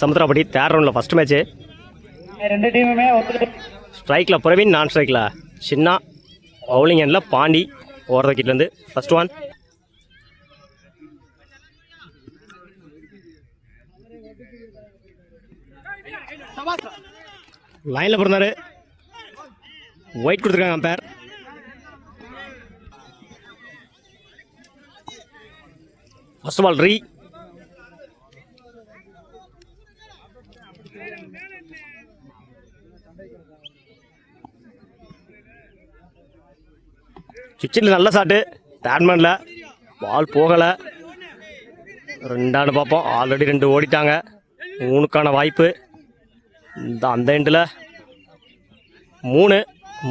Samuthirapatti third ரவுண்டில் first match. ரெண்டு டீமுமே ஸ்ட்ரைக்கில் பிரவீன், நான் ஸ்ட்ரைக்கில் சின்ன, பவுலிங் எண்டில் பாண்டி ஓவர் விக்கெட்லேருந்து ஃபர்ஸ்ட் ஒன். லைனில் பிறந்தாரு, ஒயிட் கொடுத்துருக்காங்க அம்பேர். ஃபர்ஸ்ட் பால் ரீ. சுவிட்சில் நல்ல ஷாட்டு, பேட்மேனில் பால் போகலை. ரெண்டாண்டு பார்ப்போம். ஆல்ரெடி 2 ஓடிட்டாங்க. 3க்கான வாய்ப்பு. அந்த எண்டில் 3.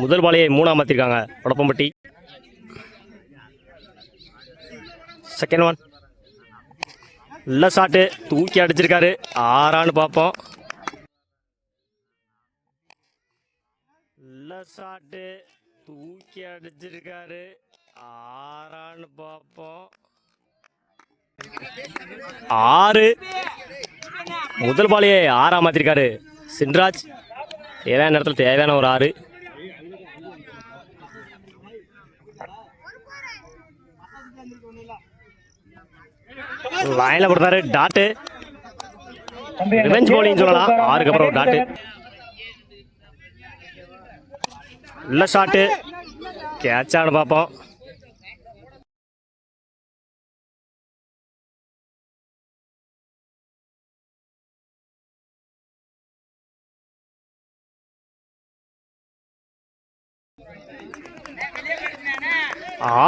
முதல் பாலையை 3 மாற்றிருக்காங்க உடப்பம்பட்டி. செகண்ட் ஒன் நல்ல ஷாட்டு, தூக்கி அடிச்சிருக்காரு. 6 பார்ப்போம். நல்ல ஷாட்டு, தூக்கி அடிச்சிருக்காரு. 6 பார்ப்போம். 6. முதல் பாலையே 6 மாற்றிருக்காரு சின்ராஜ். தேவையான நேரத்தில் தேவையான ஒரு 6. லைனில் போடுறாரு, டாட்டு. ரிவெஞ்ச் பவுலிங் சொல்லலாம். 6க்கு அப்புறம் ஒரு டாட்டு. நல்ல ஷாட்டு, கேட்சான்னு பார்ப்போம்.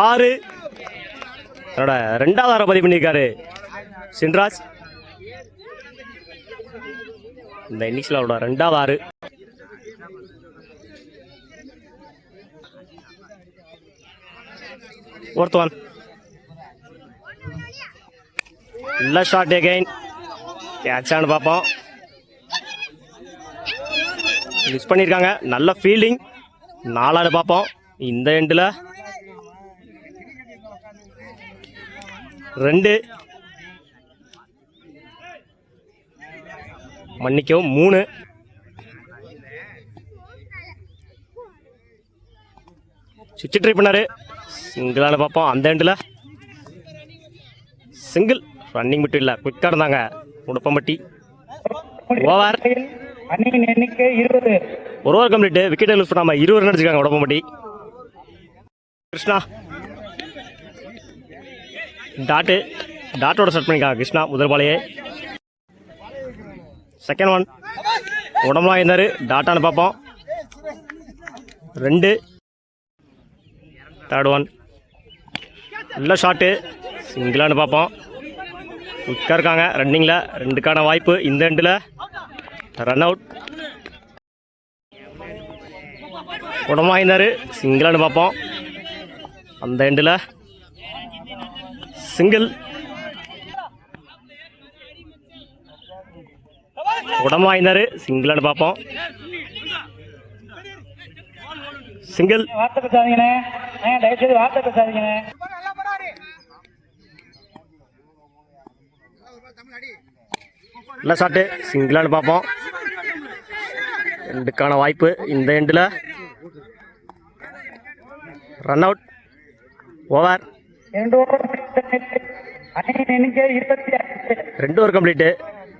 ஆறு என்னோட 2வது 6 பதிவு பண்ணியிருக்காரு சின்ராஜ். இந்த இன்னிங்ஸில் அவரோட 2வது 6. ஃபோர்த் ஒன் நல்ல ஷாட் அகைன், கேட்சான்னு பார்ப்போம். மிஸ் பண்ணியிருக்காங்க. நல்ல ஃபீல்டிங். 4 பார்ப்போம். இந்த எண்டில் 2, மன்னிக்கவும் 3. சுவிட்ச் ட்ரை பண்ணாரு, சிங்கிளான பார்ப்போம். அந்த எண்டில் சிங்கிள். ரன்னிங் மட்டும் இல்லை, குயிக்காக இருந்தாங்க உடப்பம்பட்டி. ஓவர். ஒரு ஓவர் கம்ப்ளீட்டு. விக்கெட்டை லூஸ் பண்ணாமல் 20 ரன் அடிச்சிருக்காங்க உடப்பம்பட்டி. கிருஷ்ணா டாட்டோட ஸ்டார்ட் பண்ணியிருக்காங்க கிருஷ்ணா முதல் பாலையே. செகண்ட் ஒன் உடம்புலாம் இருந்தார். டாட்டான்னு பார்ப்போம். 2. தேர்ட் ஒன் நல்ல ஷாட்டு, சிங்கிளான்னு பார்ப்போம். குயிக்காக இருக்காங்க ரன்னிங்கில். 2க்கான வாய்ப்பு. இந்த எண்டில் ரன் அவுட். உடம்புலாம் இருந்தார். சிங்கிளான்னு பார்ப்போம். அந்த எண்டில் சிங்கிள். உடம்பு வாய்ந்தாரு. சிங்கிளான்னு பார்ப்போம். சிங்கிள். நல்ல ஷாட்டு, சிங்கிளான்னு பார்ப்போம். 2க்கான வாய்ப்பு. இந்த எண்டில் run out. Over. 2 over complete.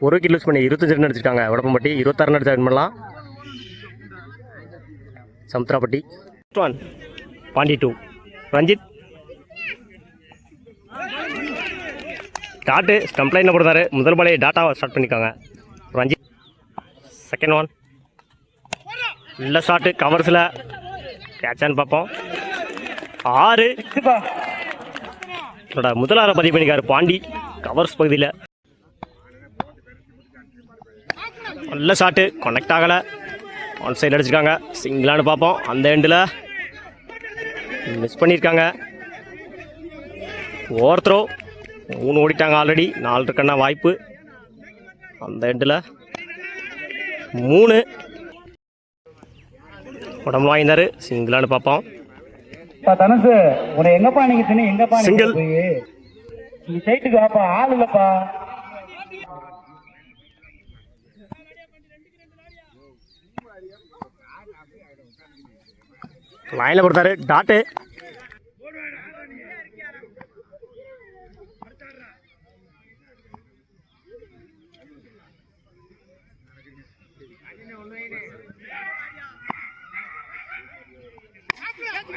1 wicket lose பண்ணி 25 ரன் அடிச்சிருக்காங்க உடப்பம்பட்டி. 26 ரன் அடிச்சு வின் பண்ணலாம் சமுத்திராப்பட்டி. 1 பாண்டி 2 ரஞ்சித். டாட்டு ஸ்டம்ப் லைனில் போடுறாரு. முதல் பாலையை டாட்டாவை ஸ்டார்ட் பண்ணியிருக்காங்க ரஞ்சித். செகண்ட் ஒன் நல்ல ஷாட்டு, கவர்ஸில் கேட்சான்னு பார்ப்போம். 6. முதல் 6 பதிவு பண்ணிக்காரு பாண்டி கவர்ஸ் பகுதியில். நல்ல ஷாட்டு, கனெக்ட் ஆகலை. ஒன் சைடு அடிச்சிருக்காங்க. சிங்கிளான்னு பார்ப்போம். அந்த எண்டில் மிஸ் பண்ணியிருக்காங்க. Over throw. 3 ஓடிட்டாங்க ஆல்ரெடி. 4 இருக்கான வாய்ப்பு. அந்த எண்டில் 3. உடம்பு வாங்கினாரு. சிங்கிளான்னு பார்ப்போம். தனுசு உன்னை எங்கப்பா நீங்க எங்கப்பா சிங்கிள். நீ சைட்டுக்கு வாப்பா, ஆள் இல்லப்பா. லைனில் கொடுத்தாரு டாட்டு.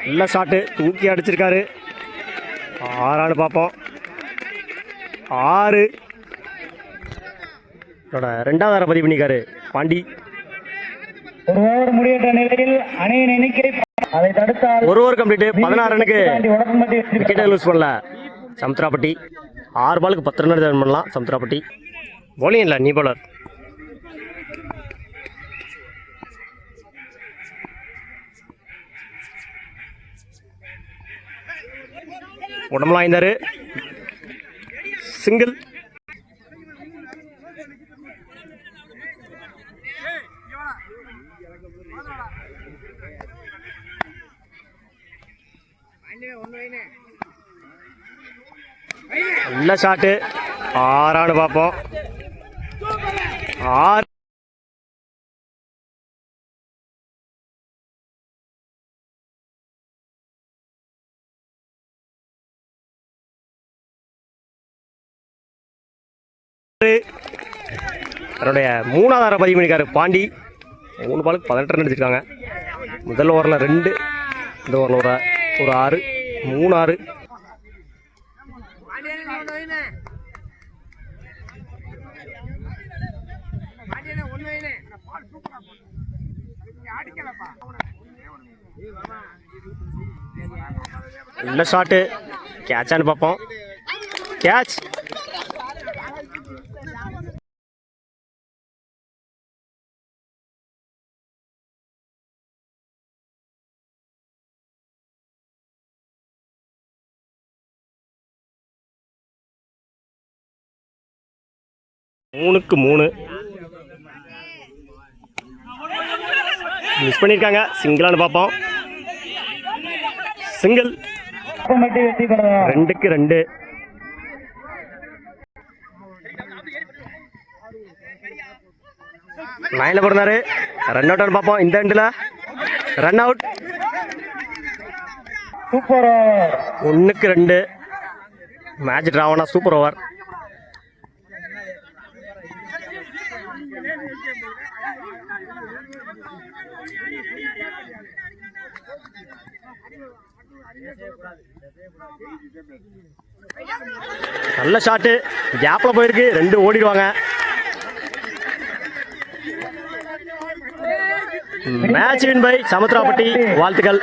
நல்ல ஷாட்டு தூக்கி அடிச்சிருக்காரு. 6 பார்ப்போம். 6 2வது பதிவு பண்ணிக்காரு பாண்டி. ஒரு ஓவர் முடிகின்ற நிலையில் அணியின் எண்ணிக்கை அதை தடுத்தால் ஒரு ஓவர் கம்ப்ளீட். 16 ரனுக்கு உடம்பு விக்கெட்டை லூஸ் பண்ணல சமுத்திராப்பட்டி. 6 பாலுக்கு 10 ரன் ரன் பண்ணலாம் சமுத்திராப்பட்டி. போலிங் இல்லை, நீ பவுலர். உடம்புலாம் ஐந்தாரு. சிங்கிள். நல்ல ஷாட்டு. 6 பார்ப்போம். 6 அவருடைய 3வது பதிவு பண்ணிக்காரு பாண்டி. 3 பாலுக்கு 18 ரன் அடிச்சிருக்காங்க. முதல் ஓவரில் 2, இந்த ஓவரில் ஒரு 6, 3 6. நல்ல ஷாட்டு. கேட்சான்னு பார்ப்போம். கேட்ச். மூணுக்கு 3 மிஸ் பண்ணியிருக்காங்க. சிங்கிளானு பார்ப்போம். சிங்கிள். 2க்கு 2. லைனில் பிறந்தாரு. ரன் அவுட் பார்ப்போம். இந்த எண்டில் ரன் அவுட். Super over. 1க்கு 2 மேட்ச் டிராவனா. Super over. நல்ல ஷாட்டு. கேப்ல போயிருக்கு. 2 ஓடிடுவாங்க. Match win by Samuthirapatti. வாழ்த்துக்கள்.